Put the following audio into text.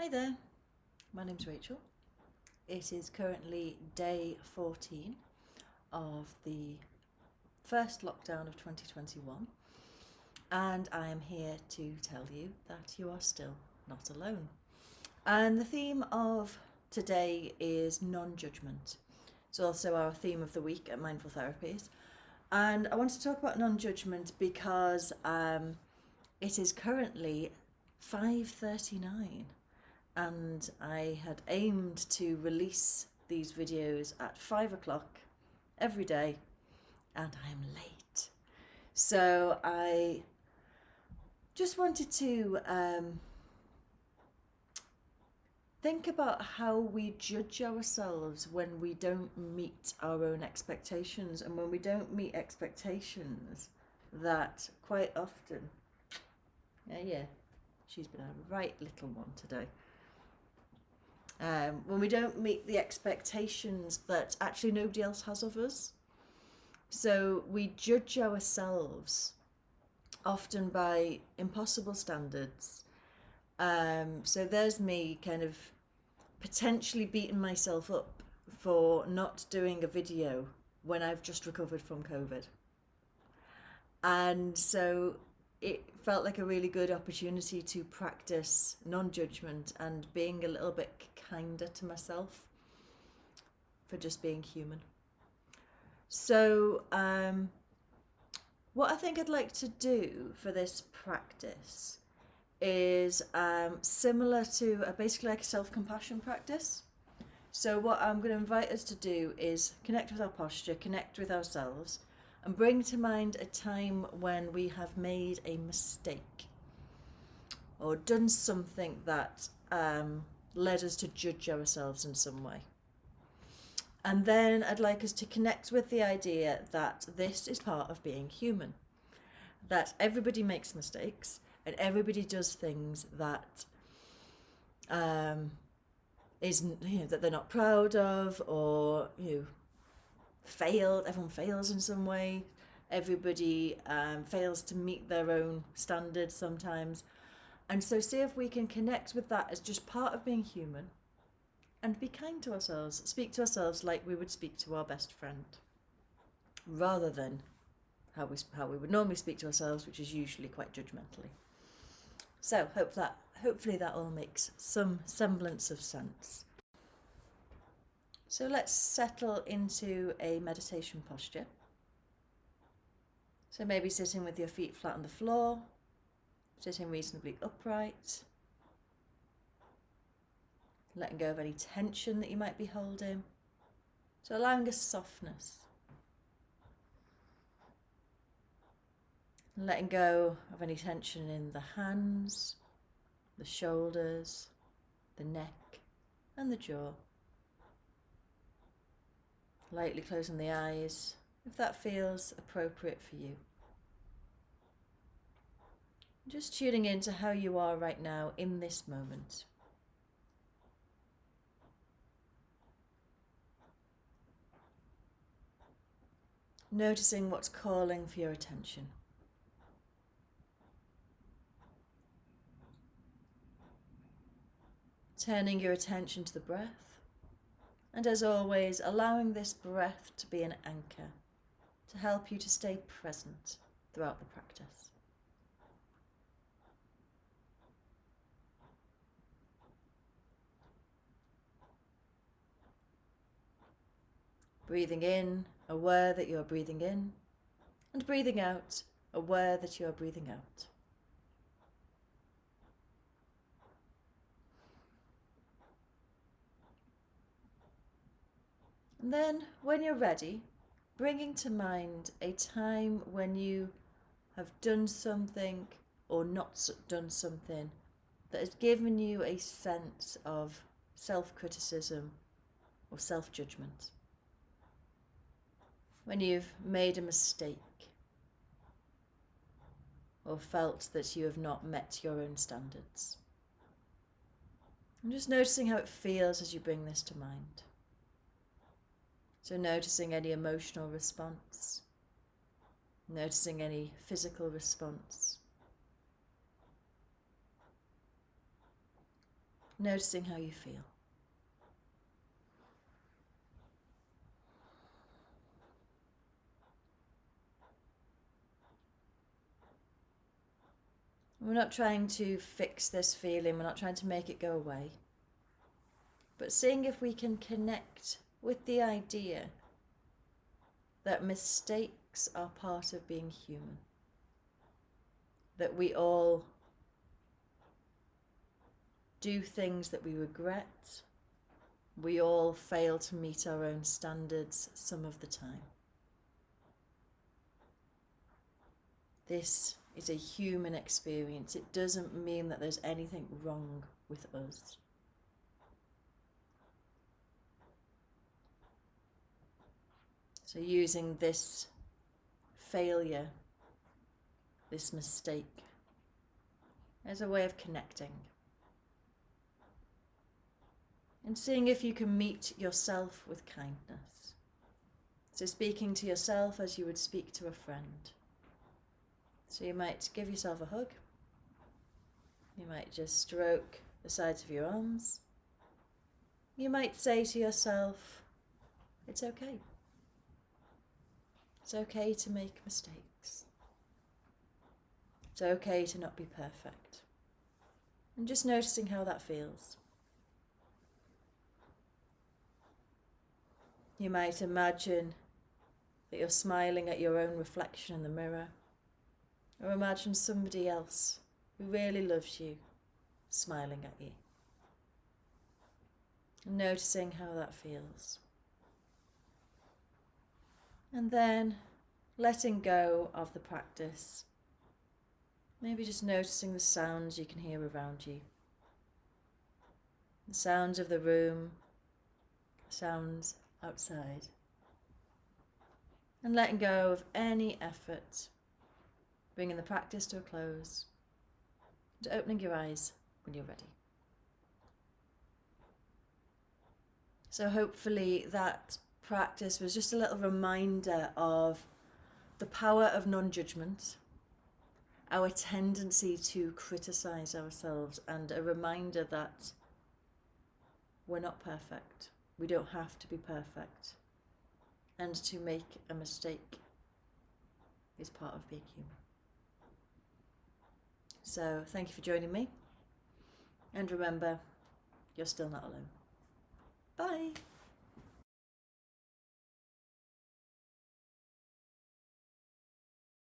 Hi there, my name's Rachel. It is currently day 14 of the first lockdown of 2021, and I am here to tell you that you are still not alone. And the theme of today is non-judgement. It's also our theme of the week at Mindful Therapies. And I want to talk about non-judgement because it is currently 5:39. And I had aimed to release these videos at 5 o'clock every day, and I am late. So I just wanted to think about how we judge ourselves when we don't meet our own expectations, and when we don't meet expectations, that quite often, yeah, she's been a right little one today. When we don't meet the expectations that actually nobody else has of us. So we judge ourselves often by impossible standards. So there's me kind of potentially beating myself up for not doing a video when I've just recovered from COVID. And so it felt like a really good opportunity to practice non-judgment and being a little bit kinder to myself for just being human. So what I think I'd like to do for this practice is similar to basically like a self-compassion practice. So what I'm going to invite us to do is connect with our posture, connect with ourselves, and bring to mind a time when we have made a mistake or done something that led us to judge ourselves in some way. And then I'd like us to connect with the idea that this is part of being human, that everybody makes mistakes and everybody does things that that they're not proud of, or failed. Everyone fails in some way. Everybody fails to meet their own standards sometimes. And so see if we can connect with that as just part of being human and be kind to ourselves. Speak to ourselves like we would speak to our best friend, rather than how we would normally speak to ourselves, which is usually quite judgmentally. So hopefully that all makes some semblance of sense. So let's settle into a meditation posture. So maybe sitting with your feet flat on the floor, sitting reasonably upright, letting go of any tension that you might be holding. So allowing a softness. Letting go of any tension in the hands, the shoulders, the neck, and the jaw. Lightly closing the eyes, if that feels appropriate for you. Just tuning into how you are right now in this moment. Noticing what's calling for your attention. Turning your attention to the breath. And as always, allowing this breath to be an anchor to help you to stay present throughout the practice. Breathing in, aware that you're breathing in, and breathing out, aware that you're breathing out. And then, when you're ready, bringing to mind a time when you have done something or not done something that has given you a sense of self-criticism or self-judgment. When you've made a mistake or felt that you have not met your own standards. I'm just noticing how it feels as you bring this to mind. So noticing any emotional response, noticing any physical response. noticing how you feel. We're not trying to fix this feeling, we're not trying to make it go away, but seeing if we can connect with the idea that mistakes are part of being human, that we all do things that we regret, we all fail to meet our own standards some of the time. This is a human experience. It doesn't mean that there's anything wrong with us. So using this failure, this mistake, as a way of connecting. And seeing if you can meet yourself with kindness. So speaking to yourself as you would speak to a friend. So you might give yourself a hug. You might just stroke the sides of your arms. You might say to yourself, it's okay. It's okay to make mistakes. It's okay to not be perfect. And just noticing how that feels. You might imagine that you're smiling at your own reflection in the mirror. Or imagine somebody else who really loves you smiling at you. And noticing how that feels. And then letting go of the practice. Maybe just noticing the sounds you can hear around you. The sounds of the room, sounds outside. And letting go of any effort. Bringing the practice to a close, and opening your eyes when you're ready. So hopefully that practice was just a little reminder of the power of non-judgement, our tendency to criticize ourselves, and a reminder that we're not perfect. We don't have to be perfect. And to make a mistake is part of being human. So thank you for joining me. And remember, you're still not alone. Bye.